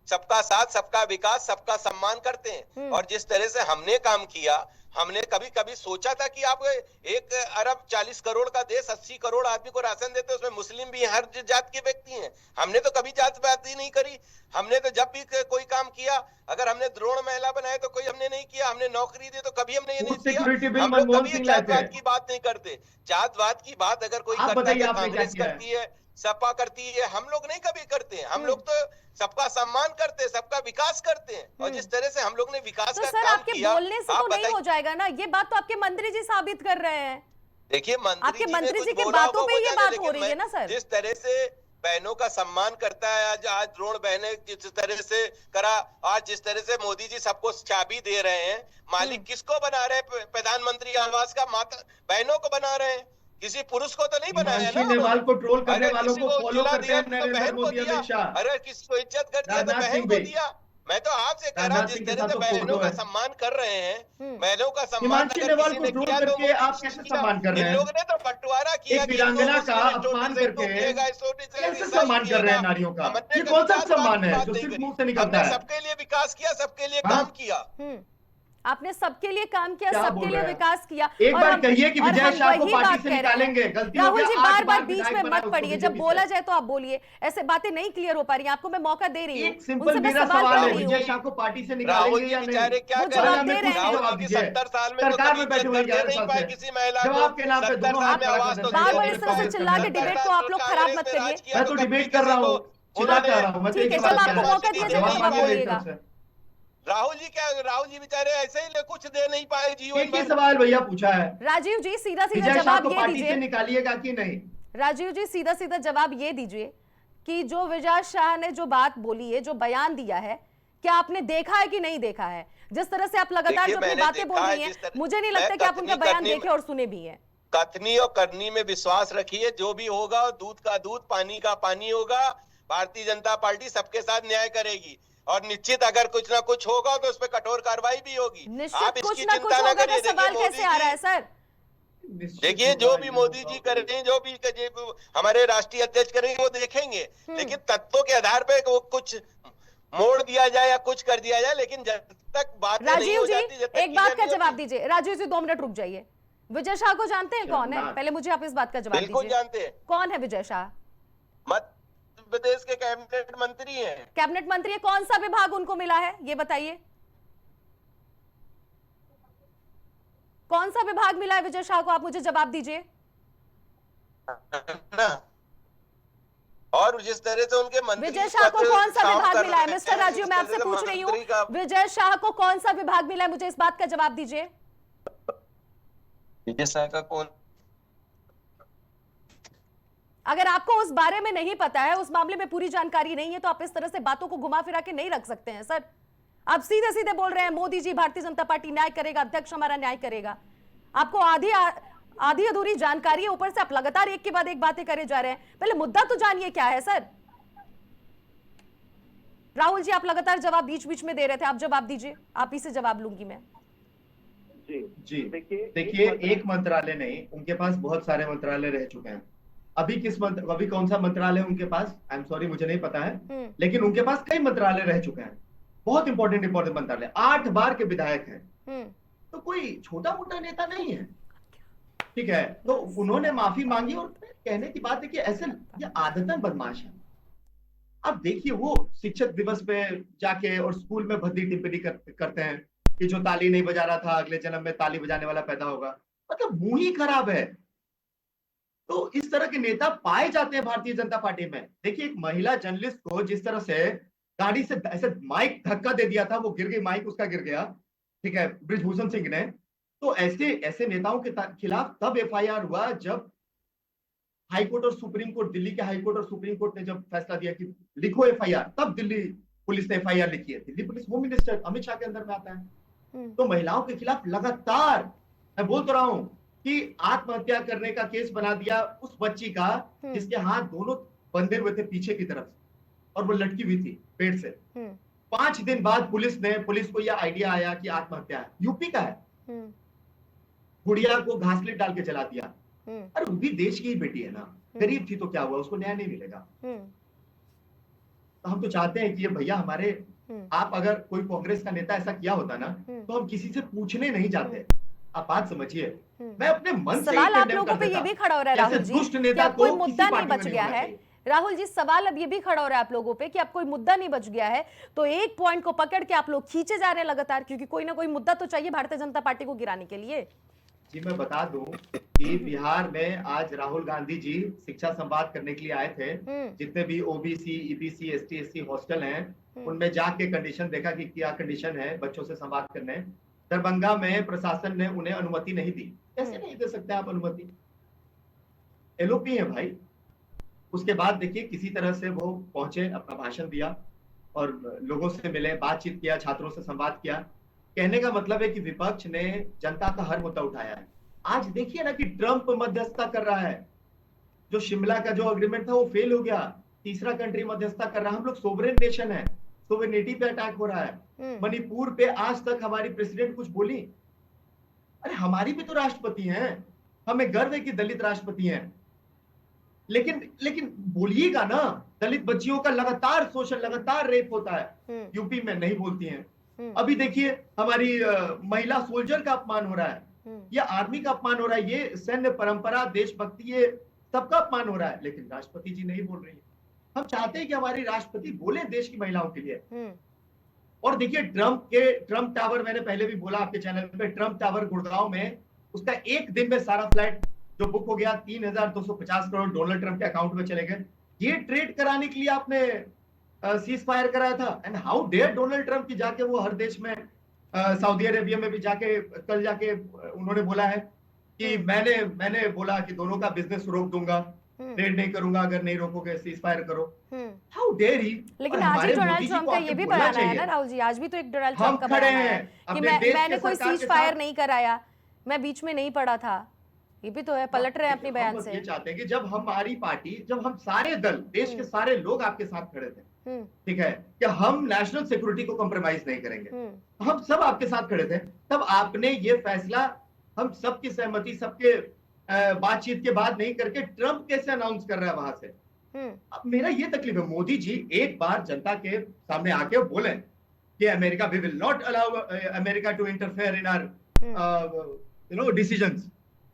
सबका साथ, सबका विकास, सबका सम्मान करते हैं। और जिस तरह से हमने काम किया, हमने कभी कभी सोचा था कि आप 1 अरब 40 करोड़ का देश 80 करोड़ आदमी को राशन देते, उसमें मुस्लिम भी हर जात के व्यक्ति हैं। हमने तो कभी जात बात ही नहीं करी। हमने तो जब भी कोई काम किया, अगर हमने द्रोण महिला बनाए तो कोई हमने नहीं किया, हमने नौकरी दी तो कभी हमने ये नहीं किया। हम लोग कभी जातवाद की बात नहीं करते। जातवाद की बात अगर कोई करता है, कांग्रेस करती है, सपा करती है, हम लोग नहीं कभी करते हैं। हम लोग तो सबका सम्मान करते हैं, सबका विकास करते हैं। और जिस तरह से हम लोग ने विकास का काम किया, बोलने से तो नहीं हो जाएगा ना, ये बात तो आपके मंत्री जी साबित कर रहे हैं। देखिए, आपके मंत्री जी की बातों पे ये बात हो रही है ना सर। जिस तरह से बहनों का सम्मान करता है। आज द्रोण बहनें जिस तरह से करा, आज जिस तरह से मोदी जी सबको चाबी दे रहे हैं, मालिक किसको बना रहे हैं? प्रधानमंत्री आवास का माता बहनों को बना रहे हैं, किसी पुरुष को तो नहीं बनाया ना हिमांशी नेवाल उन्होंने। को ट्रोल करने अगर वालों किसी को को फॉलो जिला करते दिया हैं तो नरेंद्र बहन को मोदी, दिया, अमित शाह, अगर किसी को इज्जत कर दिया तो राजनाथ बहन सिंह को भी। दिया। मैं तो आपसे कह रहा हूँ, राजनाथ जिस सिंह के तरह साथ से तो बहनों फोटो का है। सम्मान कर रहे हैं, बहनों का सम्मान हिमांशी अगर नेवाल किसी को ने ट्रोल किया तो करके मोदी आप जी ने कैसे किया। सम्मान कर इन रहे हैं? लोगों ने तो बंटवारा किया एक कि इनको वीरांगना का मुस्लिम अपमान हिंदू करके दिएगा, छोटी से कैसे ईसाई सम्मान कर रहे दिएगा। हैं नारियों का? हमने ये कभी कौन सा जातपात सम्मान की है बात जो नहीं सिर्फ करी, मुंह से निकलता हमने है? सबके लिए विकास किया, सबके लिए हाँ? काम किया। आपने सबके लिए काम किया, क्या सबके बोल लिए रहे हैं? विकास किया। एक और बार हम कहिए कि और विजय हम शाह को वही पार्टी बात से कह रहे हैं। निकालेंगे। गलती हो राहुल गया, जी 8 बार बार बार बीच विधायक में बनाया मत उसको पड़िए, जब बीजेपी बोला से। जाए तो आप बोलिए। ऐसे बातें नहीं क्लियर हो पा रही हैं, आपको मैं मौका दे रही हूँ, एक सिंपल उनसे मैं मेरा सवाल सवाल कर है, रही विजय हूँ। शाह को पार्टी से राहुल निकालेंगे जी या नहीं? बेचारे क्या वो करें? जवाब दे रहे हैं। राहुल जवाब जी की दीजिए। 70 साल में तो सरकार कभी में बैठे हुए इज्जत कर 11 नहीं साल पाए से किसी महिला को। जवाब के नाम पे 70 दोनों साल हाथ में खड़ा कर आवाज तो देते हैं। बार दे बार नहीं इस तरह से पाए। चिल्ला के 70 डिबेट को साल आप लोग खराब कांग्रेस मत में करिए। राज किया मैं तो कभी डिबेट कर किसी रहा को हूँ, चिल्ला उन्होंने कर रहा हूँ। मैं तो ठीक एक है, सवाल जब किया आपको है। मौका दिया जाएगा जवाब तब आप मांगिए मेरी बोलिएगा। तरफ से। राहुल जी क्या, राहुल जी बेचारे ऐसे ही कुछ दे नहीं पाए जीवन एक ही भर। सवाल भैया पूछा है, राजीव जी सीधा सीधा विजय शाह जवाब को ये पार्टी से दीजिए। निकालिएगा कि नहीं? राजीव जी सीधा सीधा जवाब ये दीजिए कि जो विजय शाह ने जो बात बोली है, जो बयान दिया है, क्या आपने देखा है कि नहीं देखा है? जिस तरह से आप लगातार देखिए, जो अपनी मैंने बातें बोल देखा है रही हैं, जिस तरह- मुझे नहीं मैं लगता कि आप उनका कथनी बयान करनी देखे और सुने भी हैं। कथनी और करनी में विश्वास रखिए, जो भी होगा दूध का दूध पानी का पानी होगा। भारतीय जनता पार्टी सबके साथ न्याय करेगी और निश्चित अगर कुछ ना कुछ होगा तो उस पर कठोर कार्रवाई भी होगी। निश्चित आप कुछ इसकी ना कुछ चिंता ना होगा का करिए। देखिए सवाल कैसे आ रहा है सर? देखिए, जो भी मोदी जी करेंगे, जो भी हमारे राष्ट्रीय अध्यक्ष करेंगे वो देखेंगे, लेकिन तत्वों के आधार पे वो कुछ मोड़ दिया जाए या कुछ कर दिया जाए, लेकिन जब तक बातें नहीं राजीव हो जी जाती, जब तक एक बात clear का नहीं जवाब होती। दीजिए। राजीव जी 2 मिनट रुक जाइए। विजय शाह को जानते हैं कौन है? पहले मुझे आप इस बात का जवाब बिल्कुल दीजिए। जानते हैं, कौन है विजय शाह? मध्य प्रदेश के कैबिनेट मंत्री हैं। कैबिनेट मंत्री है, कौन सा विभाग उनको मिला है ये बताइए? कौन सा विभाग मिला है विजय शाह को? आप मुझे जवाब दीजिए। ना, और जिस तरह से उनके मंत्री विजय शाह को कौन सा काम विभाग कर मिला है? रहे हैं, मिस्टर राजीव, मैं जिस आपसे तरह से पूछ रही हूँ, मंत्री का- विजय शाह को कौन सा विभाग मिला है? मुझे इस बात का जवाब दीजिए। विजय शाह का कौन? अगर आपको उस बारे में नहीं पता है, उस मामले में पूरी जानकारी नहीं है, तो आप इस तरह से बातों को घुमा फिरा के नहीं रख सकते हैं सर। आप सीधे सीधे बोल रहे हैं मोदी जी, भारतीय जनता पार्टी न्याय करेगा, अध्यक्ष हमारा न्याय करेगा। आपको आधी अधूरी जानकारी है, ऊपर से आप लगातार एक के बाद एक बातें करे जा रहे हैं। पहले मुद्दा तो जानिए क्या है सर। राहुल जी, आप लगातार जवाब बीच बीच में दे रहे थे, आप जवाब दीजिए। आप ही से जवाब लूंगी मैं। जी देखिए, एक मंत्रालय नहीं, उनके पास बहुत सारे मंत्रालय रह चुके हैं। अभी कौन सा मंत्रालय उनके पास, आई एम सॉरी मुझे नहीं पता है, लेकिन उनके पास कई मंत्रालय रह चुके हैं, बहुत इंपॉर्टेंट मंत्रालय। 8 बार के विधायक हैं, तो कोई छोटा मोटा नेता नहीं है, ठीक है। तो उन्होंने माफी मांगी और कहने की बात है कि ऐसे ये आदतन बदमाश है। अब देखिए, वो शिक्षक दिवस पे जाके और स्कूल में भद्दी टिप्पणी करते हैं कि जो ताली नहीं बजा रहा था अगले जन्म में ताली बजाने वाला पैदा होगा। मतलब मुंह ही खराब है। तो इस तरह के नेता पाए जाते हैं भारतीय जनता पार्टी में। देखिए, एक महिला जर्नलिस्ट को जिस तरह से गाड़ी से ऐसे माइक धक्का दे दिया था, वो गिर गई, माइक उसका गिर गया, ठीक है, बृजभूषण सिंह ने। तो ऐसे नेताओं के खिलाफ तब एफआईआर हुआ जब हाईकोर्ट और सुप्रीम कोर्ट, दिल्ली के हाईकोर्ट और सुप्रीम कोर्ट ने जब फैसला दिया कि लिखो एफआईआर, तब दिल्ली पुलिस ने एफआईआर लिखी है। Delhi police home minister Amit Shah के अंदर में आता है। तो महिलाओं के खिलाफ लगातार, मैं बोल तो रहा हूं कि आत्महत्या करने का केस बना दिया उस बच्ची का जिसके हाथ दोनों बंधे हुए थे पीछे की तरफ और वो लटकी हुई थी पेट से। 5 दिन बाद पुलिस को यह आइडिया आया कि आत्महत्या है, यूपी का है। गुड़िया को घासलेट डाल के जला दिया। अरे वो भी देश की ही बेटी है ना, गरीब थी तो क्या हुआ, उसको न्याय नहीं मिलेगा। तो हम तो चाहते हैं कि ये भैया हमारे, आप अगर कोई कांग्रेस का नेता ऐसा किया होता ना, तो हम किसी से पूछने नहीं जाते। आप बात समझिए, मैं अपने मन से सवाल आप लोगों पे ये भी खड़ा हो रहा है राहुल जी, दुष्ट कि नेता अब कोई को मुद्दा किसी नहीं पार्टी बच में गया नहीं है। होना चाहिए। राहुल जी, सवाल अब ये भी खड़ा हो रहा है आप लोगों पे कि अब कोई मुद्दा नहीं बच गया है, तो एक पॉइंट को पकड़ के आप लोग खींचे जा रहे हैं लगातार, क्योंकि कोई ना कोई मुद्दा तो चाहिए भारतीय जनता पार्टी को गिराने के लिए। जी मैं बता दूं कि बिहार में आज राहुल गांधी जी शिक्षा संवाद करने के लिए आए थे। जितने भी OBC, EBC, ST, SC hostel हैं, उनमें जाके कंडीशन देखा कि क्या कंडीशन है बच्चों से संवाद करने। दरभंगा में प्रशासन ने उन्हें अनुमति नहीं दी। कैसे नहीं दे सकते आप अनुमति? एलओपी है भाई, उसके बाद देखिए किसी तरह से वो पहुंचे, अपना भाषण दिया और लोगों से मिले, बातचीत किया, छात्रों से संवाद किया। कहने का मतलब है कि विपक्ष ने जनता का हर मुद्दा उठाया है। आज देखिए ना कि ट्रंप मध्यस्थता कर रहा है, जो शिमला का जो अग्रीमेंट था वो फेल हो गया, तीसरा कंट्री मध्यस्थता कर रहा है। हम लोग सोवरेन नेशन है, सोवरेनिटी पे अटैक हो रहा है। मणिपुर पे आज तक हमारी प्रेसिडेंट कुछ बोली? अरे हमारी भी तो राष्ट्रपति हैं, हमें गर्व है कि दलित राष्ट्रपति हैं, लेकिन बोलिएगा ना। दलित बच्चियों का लगातार शोषण, लगातार रेप होता है, यूपी में नहीं बोलती हैं। अभी देखिए हमारी महिला सोल्जर का अपमान हो रहा है, ये आर्मी का अपमान हो रहा है, ये सैन्य परंपरा, देशभक्ति, ये सबका अपमान हो रहा है, लेकिन राष्ट्रपति जी नहीं बोल रही है। हम चाहते हैं कि हमारी राष्ट्रपति बोले देश की महिलाओं के लिए। और देखिए ट्रंप टावर, मैंने पहले भी बोला आपके चैनल पे, ट्रंप टावर गुड़गांव में, उसका एक दिन में सारा फ्लैट जो बुक हो गया, 3,250 करोड़ डॉलर ट्रंप के अकाउंट में चले गए। ये ट्रेड कराने के लिए आपने सीज फायर कराया था। And how dare Donald Trump की जाके वो हर देश में, सऊदी अरेबिया में भी जाके कल जाके उन्होंने बोला है कि मैंने बोला कि दोनों का बिजनेस रोक दूंगा, ट्रेड नहीं करूंगा अगर नहीं रोकोगे, सीज फायर करो। How dare he. लेकिन आज ही डोनाल्ड ट्रंप का ये भी बयान आया ना राहुल जी, आज भी तो एक डोनाल्ड ट्रंप का बयान आया कि मैंने कोई सीज फायर नहीं कराया, मैं बीच में नहीं पड़ा था। ये भी तो है, पलट रहे हैं अपने बयान से। ये चाहते हैं कि जब हमारी पार्टी, जब हम सारे दल, देश के सारे लोग आपके साथ खड़े थे, ठीक है, कि हम नेशनल सिक्योरिटी को कॉम्प्रोमाइज नहीं करेंगे, हम सब आपके साथ खड़े थे, तब आपने ये फैसला हम सबकी सहमति, सबके बातचीत के बाद नहीं करके ट्रंप कैसे अनाउंस कर रहा है वहां से? अब मेरा ये तकलीफ है, मोदी जी एक बार जनता के सामने आके बोले कि America, we will not allow America to interfere in our decisions,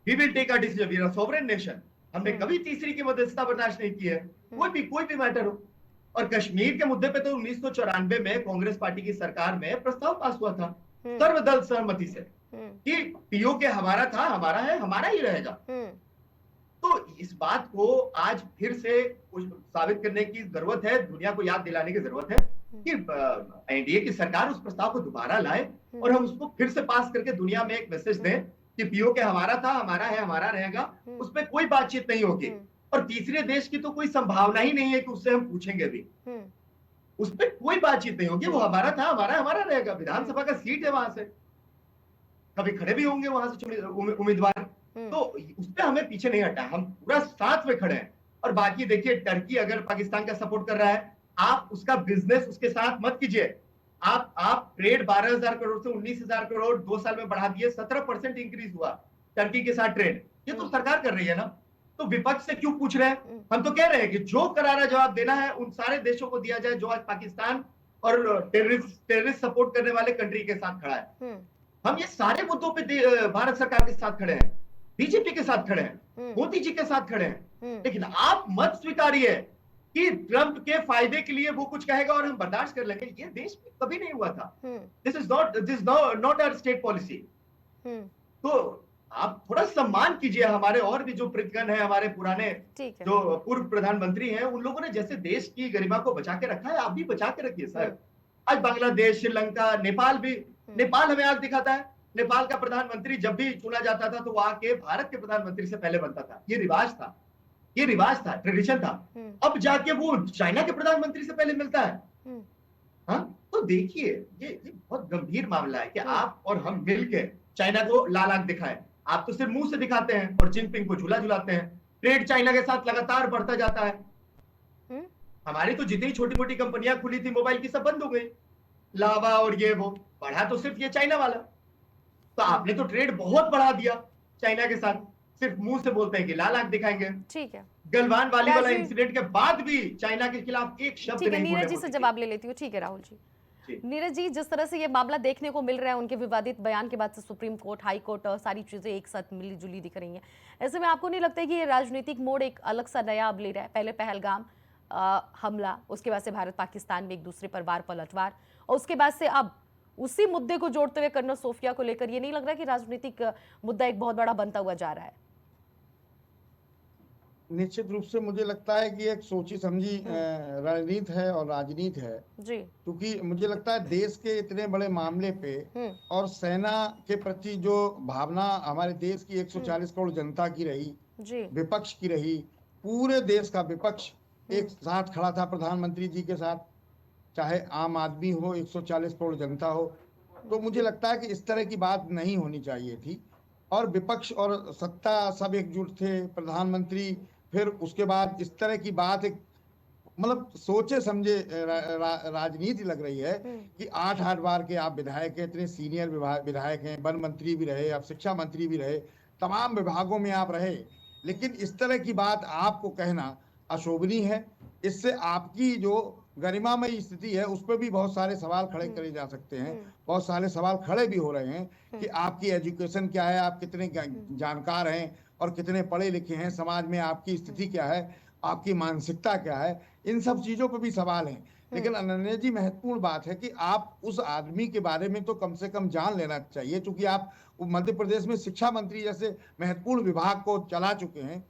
we will take our decision, we are a sovereign nation. हमने कभी तीसरी की मध्यस्थता बर्दाश्त नहीं की है, कोई भी मैटर हो। और कश्मीर के मुद्दे पे तो 1994 में कांग्रेस पार्टी की सरकार में प्रस्ताव पास हुआ था सर्वदल सहमति से कि पीओके हमारा था, हमारा है, हमारा ही रहेगा। तो इस बात को आज फिर से साबित करने की जरूरत है, दुनिया को याद दिलाने की जरूरत है कि एनडीए की सरकार उस प्रस्ताव को दोबारा लाए और हम उसको फिर से पास करके दुनिया में एक मैसेज दें कि पीओके हमारा था, हमारा है, हमारा रहेगा, उसमें कोई बातचीत नहीं होगी। और तीसरे देश की तो कोई संभावना ही नहीं है कि उससे हम पूछेंगे भी, उस पर कोई बातचीत नहीं होगी। वो हमारा था, हमारा रहेगा, विधानसभा का सीट है, वहां से कभी खड़े भी होंगे वहां से उम्मीदवार, तो उस पर हमें पीछे नहीं हटा, हम पूरा साथ में खड़े हैं। और बाकी देखिए, टर्की अगर पाकिस्तान का सपोर्ट कर रहा है, आप उसका बिजनेस उसके साथ मत कीजिए। आप ट्रेड 12,000 करोड़ से 19,000 करोड़ 2 साल में बढ़ा दिए, 17% इंक्रीज हुआ टर्की के साथ ट्रेड। ये तो सरकार कर रही है ना, तो विपक्ष से क्यों पूछ रहे हैं? हम तो कह रहे हैं कि जो करारा जवाब देना है उन सारे देशों को दिया जाए जो आज पाकिस्तान और टेररिस्ट सपोर्ट करने वाले कंट्री के साथ खड़ा है। हम ये सारे मुद्दों पे भारत सरकार के साथ खड़े हैं, बीजेपी के साथ खड़े हैं, मोदी जी के साथ खड़े हैं। लेकिन आप मत स्वीकारिए कि ट्रंप के फायदे के लिए वो कुछ कहेगा और हम बर्दाश्त कर लेंगे। ये देश में कभी नहीं हुआ था। This is not our state policy. तो आप थोड़ा सम्मान कीजिए हमारे और भी जो प्रतिगण है, हमारे पुराने जो पूर्व प्रधानमंत्री हैं, उन लोगों ने जैसे देश की गरिमा को बचा के रखा है, आप भी बचा के रखिए सर। आज बांग्लादेश, श्रीलंका, नेपाल भी, नेपाल हमें आज दिखाता है। नेपाल का प्रधानमंत्री जब भी चुना जाता था तो वो आके भारत के प्रधानमंत्री से पहले बनता था। ये रिवाज था, ट्रेडिशन था। अब जाके वो चाइना के प्रधानमंत्री से पहले मिलता है। हाँ, तो देखिए ये बहुत गंभीर मामला है कि आप और हम मिलके चाइना को लाल आंख दिखाएं। आप तो सिर्फ मुंह से दिखाते हैं और जिनपिंग को झूला झुलाते हैं। ट्रेड चाइना के साथ लगातार बढ़ता जाता है। हमारी तो जितनी छोटी मोटी कंपनियां खुली थी मोबाइल की, सब बंद हो गई। लावा और ये वो बढ़ा तो सिर्फ ये चाइना वाला। तो आपने तो ट्रेड बहुत बढ़ा दिया चाइना के साथ, सिर्फ मुंह से बोलते हैं कि लाल आंख दिखाएंगे। ठीक है, गलवान वाली वाला इंसिडेंट के बाद भी चाइना के खिलाफ एक शब्द नहीं बोले। नीरज जी से जवाब ले लेती हूँ। ठीक है राहुल जी। नीरज जी, जिस तरह से ये मामला देखने को मिल रहा है, उनके विवादित बयान के बाद से सुप्रीम कोर्ट, हाई कोर्ट और सारी चीजें एक साथ मिली जुली दिख रही हैं, ऐसे में आपको नहीं लगता है कि ये राजनीतिक मोड़ एक अलग सा नया अब ले रहा है? पहले पहलगाम हमला, उसके बाद से भारत पाकिस्तान में एक दूसरे पर वार पलटवार, और उसके बाद से अब उसी मुद्दे को जोड़ते हुए कर्नल सोफिया को लेकर, ये नहीं लग रहा कि राजनीतिक मुद्दा एक बहुत बड़ा बनता हुआ जा रहा है? निश्चित रूप से मुझे लगता है कि एक सोची समझी रणनीति है और राजनीति है जी, क्योंकि मुझे लगता है देश के इतने बड़े मामले पे और सेना के प्रति जो भावना हमारे देश की 140 करोड़ जनता की रही, विपक्ष की रही, पूरे देश का विपक्ष एक साथ खड़ा था प्रधानमंत्री जी के साथ, चाहे आम आदमी हो, 140 करोड़ जनता हो। तो मुझे लगता है कि इस तरह की बात नहीं होनी चाहिए थी, और विपक्ष और सत्ता सब एकजुट थे, प्रधानमंत्री, फिर उसके बाद इस तरह की बात एक मतलब सोचे समझे राजनीति लग रही है कि 8 बार के आप विधायक हैं, इतने सीनियर विधायक हैं, वन मंत्री भी रहे, आप शिक्षा मंत्री भी रहे, तमाम विभागों में आप रहे, लेकिन इस तरह की बात आपको कहना अशोभनीय है। इससे आपकी जो गरिमामय स्थिति है उस पर भी बहुत सारे सवाल खड़े करे जा सकते हैं। बहुत सारे सवाल खड़े भी हो रहे हैं कि आपकी एजुकेशन क्या है, आप कितने जानकार हैं और कितने पढ़े लिखे हैं, समाज में आपकी स्थिति क्या है, आपकी मानसिकता क्या है, इन सब चीजों पर भी सवाल हैं। लेकिन अनन्या जी, महत्वपूर्ण बात है कि आप उस आदमी के बारे में तो कम से कम जान लेना चाहिए, क्योंकि आप मध्य प्रदेश में शिक्षा मंत्री जैसे महत्वपूर्ण विभाग को चला चुके हैं,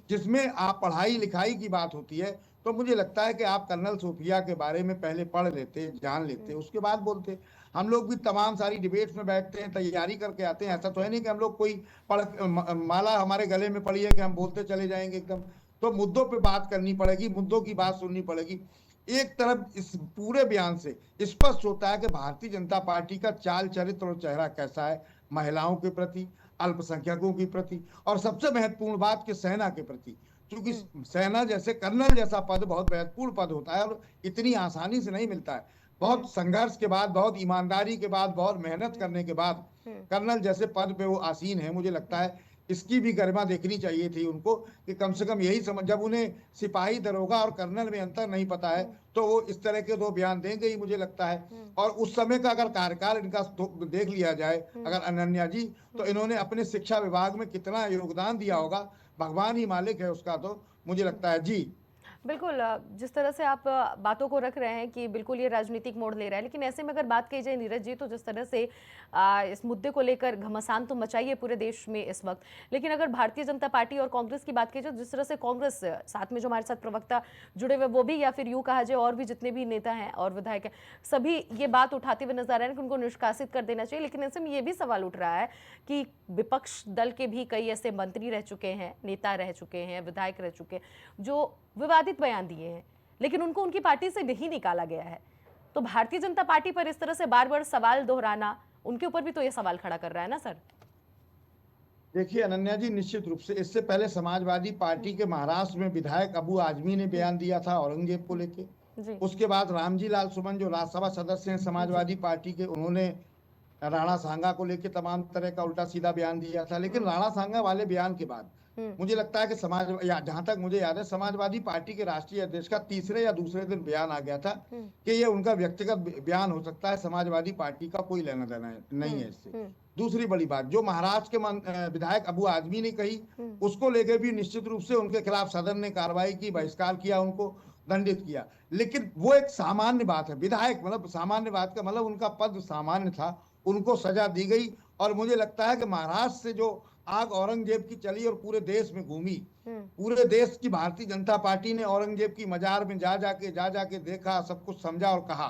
जिसमें आप पढ़ाई लिखाई की बात होती है। तो मुझे लगता है कि आप कर्नल सोफिया के बारे में पहले पढ़ लेते, जान लेते, उसके बाद बोलते। हम लोग भी तमाम सारी डिबेट्स में बैठते हैं, तैयारी करके आते हैं। ऐसा तो है नहीं कि हम लोग कोई माला हमारे गले में पड़ी है कि हम बोलते चले जाएंगे एकदम। तो मुद्दों पे बात करनी पड़ेगी, मुद्दों की बात सुननी पड़ेगी। एक तरफ इस पूरे बयान से स्पष्ट होता है कि भारतीय जनता पार्टी का चाल चरित्र और चेहरा कैसा है, महिलाओं के प्रति, अल्पसंख्यकों के प्रति, और सबसे महत्वपूर्ण बात कि सेना के प्रति। क्योंकि सेना जैसे कर्नल जैसा पद बहुत महत्वपूर्ण पद होता है और इतनी आसानी से नहीं मिलता है। बहुत संघर्ष के बाद, बहुत ईमानदारी के बाद, बहुत मेहनत करने के बाद कर्नल जैसे पद पे वो आसीन है। मुझे लगता है इसकी भी गरिमा देखनी चाहिए थी उनको, कि कम से कम यही समझ, जब उन्हें सिपाही, दरोगा और कर्नल में अंतर नहीं पता है तो वो इस तरह के 2 बयान देंगे ही, मुझे लगता है। और उस समय का अगर कार्यकाल इनका देख लिया जाए अगर अनन्या जी, तो इन्होंने अपने शिक्षा विभाग में कितना योगदान दिया होगा, भगवान ही मालिक है उसका। तो मुझे लगता है जी बिल्कुल, जिस तरह से आप बातों को रख रहे हैं कि बिल्कुल ये राजनीतिक मोड़ ले रहा है, लेकिन ऐसे में अगर बात की जाए नीरज जी, तो जिस तरह से इस मुद्दे को लेकर घमासान तो मचाई है पूरे देश में इस वक्त, लेकिन अगर भारतीय जनता पार्टी और कांग्रेस की बात की जाए, जिस तरह से कांग्रेस, साथ में जो हमारे साथ प्रवक्ता जुड़े हुए वो भी, या फिर यूँ कहा जाए और भी जितने भी नेता हैं और विधायक हैं, सभी ये बात उठाते हुए नजर आ रहे हैं कि उनको निष्कासित कर देना चाहिए। लेकिन ऐसे में ये भी सवाल उठ रहा है कि विपक्ष दल के भी कई ऐसे मंत्री रह चुके हैं, नेता रह चुके हैं, विधायक रह चुके हैं, जो विवादित बयान दिए हैं, लेकिन उनको उनकी पार्टी से नहीं निकाला गया है। तो भारतीय जनता पार्टी पर इस तरह से बार बार सवाल दोहराना, उनके ऊपर भी तो ये सवाल खड़ा कर रहा है ना सर। देखिए अनन्या जी, निश्चित रूप से इससे पहले समाजवादी पार्टी के महाराष्ट्र में विधायक अबू आजमी ने बयान दिया था औरंगजेब को लेके। उसके बाद रामजी लाल सुमन जो राज्यसभा सदस्य हैं समाजवादी पार्टी के, उन्होंने राणा सांगा को लेके तमाम तरह का उल्टा सीधा बयान दिया था। लेकिन राणा सांगा वाले बयान के बाद मुझे लगता है कि जहां तक मुझे याद है, समाजवादी पार्टी के राष्ट्रीय अध्यक्ष का तीसरे या दूसरे दिन बयान आ गया था कि ये उनका व्यक्तिगत बयान हो सकता है, समाजवादी पार्टी का कोई लेना देना नहीं है इससे। दूसरी बड़ी बात जो महाराष्ट्र के विधायक अबू आजमी ने कही, उसको लेकर भी निश्चित रूप से उनके खिलाफ सदन ने कार्रवाई की, बहिष्कार किया, उनको दंडित किया। लेकिन वो एक सामान्य बात है, विधायक मतलब सामान्य बात का मतलब उनका पद सामान्य था, उनको सजा दी गई। और मुझे लगता है कि महाराष्ट्र से जो आग औरंगजेब की चली और पूरे देश में घूमी, पूरे देश की भारतीय जनता पार्टी ने औरंगजेब की मजार में जा जाके देखा, सब कुछ समझा और कहा।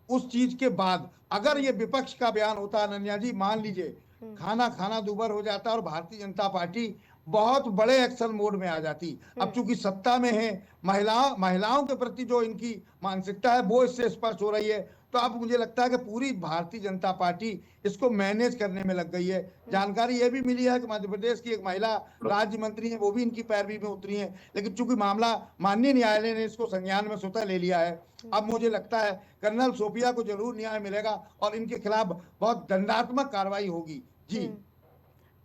उस चीज के बाद अगर ये विपक्ष का बयान होता अनन्या जी, मान लीजिए खाना दूभर हो जाता और भारतीय जनता पार्टी बहुत बड़े एक्शन मोड में आ जाती। अब चूंकि सत्ता में है, महिलाओं के प्रति जो इनकी मानसिकता है वो इससे स्पष्ट हो रही है। तो अब मुझे लगता है कि पूरी भारतीय जनता पार्टी इसको मैनेज करने में लग गई है। जानकारी ये भी मिली है कि मध्य प्रदेश की एक महिला राज्य मंत्री है, वो भी इनकी पैरवी में उतरी है। लेकिन चूंकि मामला माननीय न्यायालय ने इसको संज्ञान में स्वतः ले लिया है, अब मुझे लगता है कर्नल सोफिया को जरूर न्याय मिलेगा और इनके खिलाफ बहुत दंडात्मक कार्रवाई होगी। जी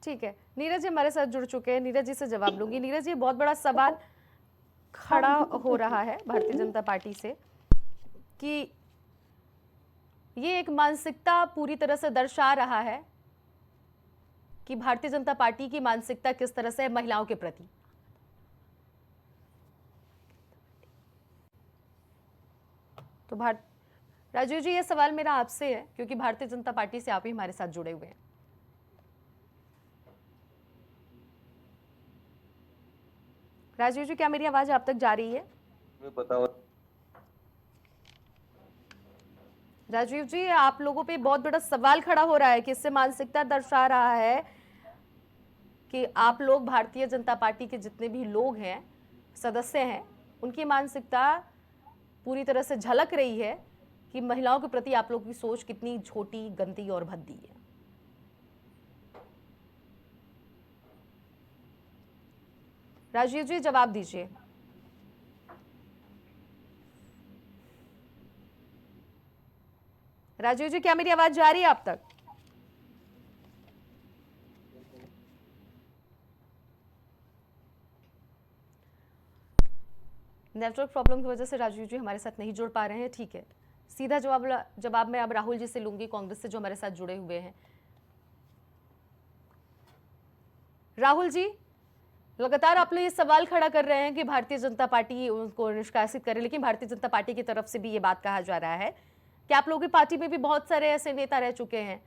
ठीक है, नीरज जी हमारे साथ जुड़ चुके हैं, नीरज जी से जवाब लूंगी। नीरज जी, बहुत बड़ा सवाल खड़ा हो रहा है भारतीय जनता पार्टी से कि ये एक मानसिकता पूरी तरह से दर्शा रहा है कि भारतीय जनता पार्टी की मानसिकता किस तरह से है महिलाओं के प्रति। तो राजीव जी, ये सवाल मेरा आपसे है क्योंकि भारतीय जनता पार्टी से आप ही हमारे साथ जुड़े हुए हैं। राजीव जी, क्या मेरी आवाज आप तक जा रही है? बताओ राजीव जी, आप लोगों पे बहुत बड़ा सवाल खड़ा हो रहा है कि इससे मानसिकता दर्शा रहा है कि आप लोग, भारतीय जनता पार्टी के जितने भी लोग हैं, सदस्य हैं उनकी मानसिकता पूरी तरह से झलक रही है कि महिलाओं के प्रति आप लोगों की सोच कितनी छोटी, गंदी और भद्दी है। राजीव जी, जवाब दीजिए। राजीव जी, क्या मेरी आवाज जा रही है आप तक? नेटवर्क प्रॉब्लम की वजह से राजीव जी हमारे साथ नहीं जुड़ पा रहे हैं। ठीक है, सीधा जवाब मैं अब राहुल जी से लूंगी, कांग्रेस से जो हमारे साथ जुड़े हुए हैं। राहुल जी, लगातार आप लोग ये सवाल खड़ा कर रहे हैं कि भारतीय जनता पार्टी उनको निष्कासित करे, लेकिन भारतीय जनता पार्टी की तरफ से भी ये बात कहा जा रहा है कि आप लोगों की पार्टी में भी बहुत सारे ऐसे नेता रह चुके हैं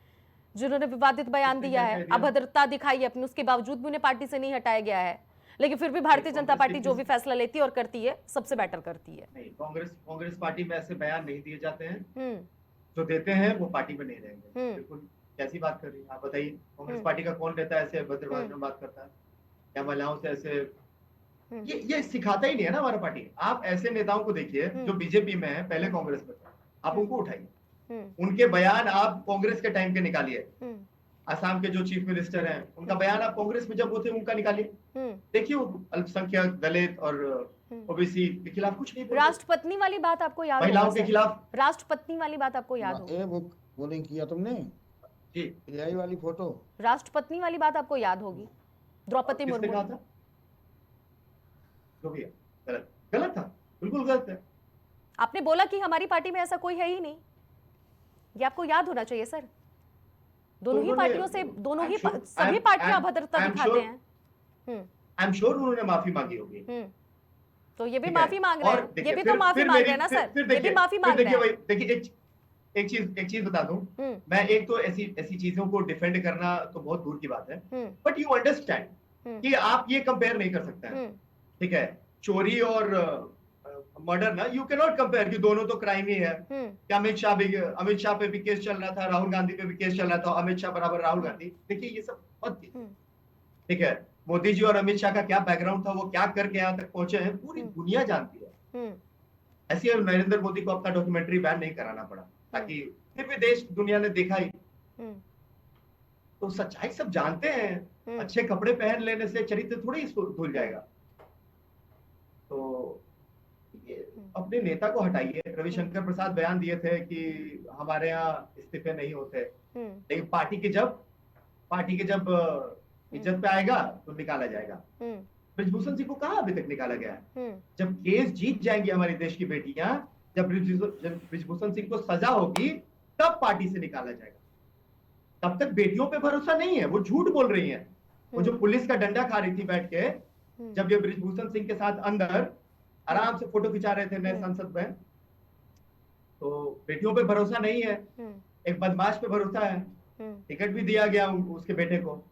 जिन्होंने विवादित बयान दिया है, अभद्रता दिखाई है अपनी, उसके बावजूद भी उन्हें पार्टी से नहीं हटाया गया है, लेकिन फिर भी भारतीय जनता पार्टी जो भी फैसला लेती है और करती है सबसे बेटर करती है। नहीं, कांग्रेस पार्टी में ऐसे बयान नहीं दिए जाते हैं। जो देते हैं वो पार्टी में नहीं रहेंगे। बिल्कुल, कैसी बात कर रही है आप बताइए? कांग्रेस पार्टी का कौन नेता ऐसे अभद्र भाषा में बात करता है या महिलाओं से ऐसे? ये सिखाता ही नहीं है ना हमारा पार्टी। आप ऐसे नेताओं को देखिए जो बीजेपी में है, पहले कांग्रेस में था, आप उनको उठाइए, उनके बयान आप कांग्रेस के टाइम के निकालिए। असम के जो चीफ मिनिस्टर हैं उनका बयान आप कांग्रेस में जब वो थे उनका निकालिए, देखिए वो अल्पसंख्यक, दलित और ओबीसी के खिलाफ कुछ नहीं बोलते। राष्ट्रपत्नी वाली बात आपको याद होगा? महिलाओं के खिलाफ राष्ट्रपत्नी वाली बात आपको याद होगा? वो नहीं किया तुमने जी, यही वाली फोटो। राष्ट्रपत्नी वाली बात आपको याद होगी, द्रौपदी किसने मुर्मू। कहा था? जो भी है, गलत था, बिल्कुल गलत है। आपने बोला कि हमारी पार्टी में ऐसा कोई है ही नहीं, ये आपको याद होना चाहिए सर। दोनों ही पार्टियों से, दोनों ही सभी पार्टियां अभद्रता दिखाते हैं। आई एम श्योर उन्होंने माफी मांगी होगी। तो ये भी माफी मांग रहे हैं, ये भी तो माफी मांग रहे हैं ना सर, ये भी माफी मांग रहे हैं। देखिए एक चीज बता दूं, मैं एक तो ऐसी चीजों को डिफेंड करना तो बहुत दूर की बात है, बट यू अंडरस्टैंड कि आप ये कंपेयर नहीं कर सकते हैं, ठीक है? चोरी और मर्डर ना, यू कैन नॉट कंपेयर कि दोनों तो क्राइम ही है। कि अमित शाह पे भी केस चल रहा था, राहुल गांधी पे भी केस चल रहा था, अमित शाह बराबर राहुल गांधी। देखिए ये सब मत कीजिए, ठीक है? मोदी जी और अमित शाह का क्या बैकग्राउंड था, वो क्या करके यहाँ तक पहुंचे हैं, पूरी दुनिया जानती है। ऐसे नरेंद्र मोदी को अपना डॉक्यूमेंट्री बैन नहीं कराना पड़ा, ताकि फिर भी देश दुनिया ने देखा ही। तो सच्चाई सब जानते हैं, अच्छे कपड़े पहन लेने से चरित्र थोड़ी धुल जाएगा। तो अपने नेता को हटाइए। रविशंकर प्रसाद बयान दिए थे कि हमारे यहाँ इस्तीफे नहीं होते, लेकिन पार्टी के जब इज्जत पे आएगा तो निकाला जाएगा। ब्रिजभूषण सिंह को कहाँ अभी तक निकाला गया है? जब केस जीत जाएंगी हमारी देश की बेटियां, जब ब्रिजभूषण सिंह को सजा होगी तब पार्टी से निकाला जाएगा। तब तक बेटियों पे भरोसा नहीं है, वो झूठ बोल रही हैं। वो जो पुलिस का डंडा खा रही थी बैठ के, जब ये ब्रिजभूषण सिंह के साथ अंदर आराम से फोटो खिंचा रहे थे नए संसद में, तो बेटियों पे भरोसा नहीं है, एक बदमाश पे भरोसा है। टिकट भी दिया गया उसके बेटे को,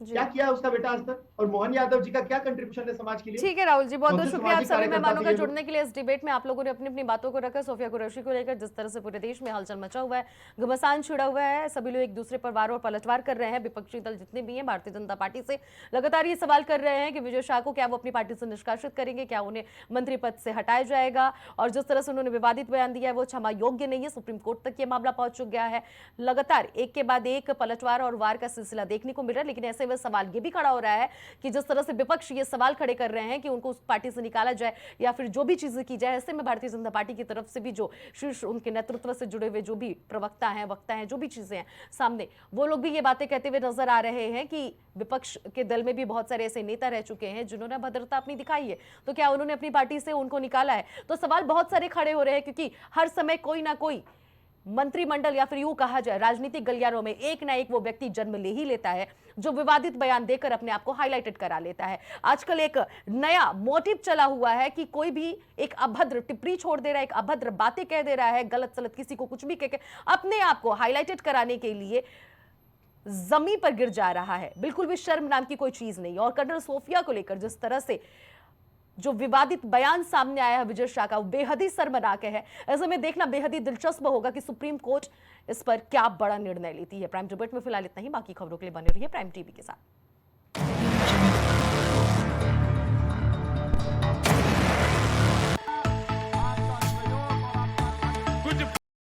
क्या किया उसका बेटा आज तक? और मोहन यादव जी का क्या कंट्रीब्यूशन है समाज के लिए? ठीक है राहुल जी, बहुत बहुत शुक्रिया आप सभी मेहमानों का जुड़ने के लिए। इस डिबेट में आप लोगों ने अपनी अपनी बातों को रखा। सोफिया कुरैशी को लेकर जिस तरह से पूरे देश में हलचल मचा हुआ है, घमासान छिड़ा हुआ है, सभी लोग एक दूसरे पर वार और पलटवार कर रहे हैं। विपक्षी दल जितने भी हैं भारतीय जनता पार्टी से लगातार ये सवाल कर रहे हैं कि विजय शाह को क्या वो अपनी पार्टी से निष्कासित करेंगे, क्या उन्हें मंत्री पद से हटाया जाएगा। और जिस तरह से उन्होंने विवादित बयान दिया है वो क्षमा योग्य नहीं है। सुप्रीम कोर्ट तक ये मामला पहुंच गया है। लगातार एक के बाद एक पलटवार और वार का सिलसिला देखने को मिल रहा है। लेकिन ऐसे में सवाल ये भी हो रहा है कि जिस तरह से विपक्ष ये सवाल खड़े कर रहे हैं कि उनको उस पार्टी से निकाला जाए या फिर जो भी चीजें की जाए, ऐसे में भारतीय जनता पार्टी की तरफ से भी जो शीर्ष उनके नेतृत्व से जुड़े हुए जो भी प्रवक्ता हैं, वक्ता हैं, जो भी चीजें हैं सामने, वो लोग भी ये बातें कहते हुए नजर आ रहे हैं कि विपक्ष के दल में भी बहुत सारे ऐसे नेता रह चुके हैं जिन्होंने अभद्रता अपनी दिखाई है, तो क्या उन्होंने अपनी पार्टी से उनको निकाला है? तो सवाल बहुत सारे खड़े हो रहे हैं, क्योंकि हर समय कोई ना कोई मंत्रिमंडल या फिर यूं कहा जाए राजनीतिक गलियारों में एक ना एक वो व्यक्ति जन्म ले ही लेता है जो विवादित बयान देकर अपने आप को हाईलाइटेड करा लेता है। आजकल एक नया मोटिव चला हुआ है कि कोई भी एक अभद्र टिप्पणी छोड़ दे रहा है, एक अभद्र बातें कह दे रहा है, गलत सलत किसी को कुछ भी कह के अपने आप को हाईलाइटेड कराने के लिए जमीन पर गिर जा रहा है। बिल्कुल भी शर्म नाम की कोई चीज नहीं। और कर्नल सोफिया को लेकर जिस तरह से जो विवादित बयान सामने आया है विजय शाह का, वो बेहद ही शर्मनाक है। ऐसे में देखना बेहद ही दिलचस्प होगा कि सुप्रीम कोर्ट इस पर क्या बड़ा निर्णय लेती है। प्राइम डिबेट में फिलहाल इतना ही। बाकी खबरों के लिए बने रहिए प्राइम टीवी के साथ।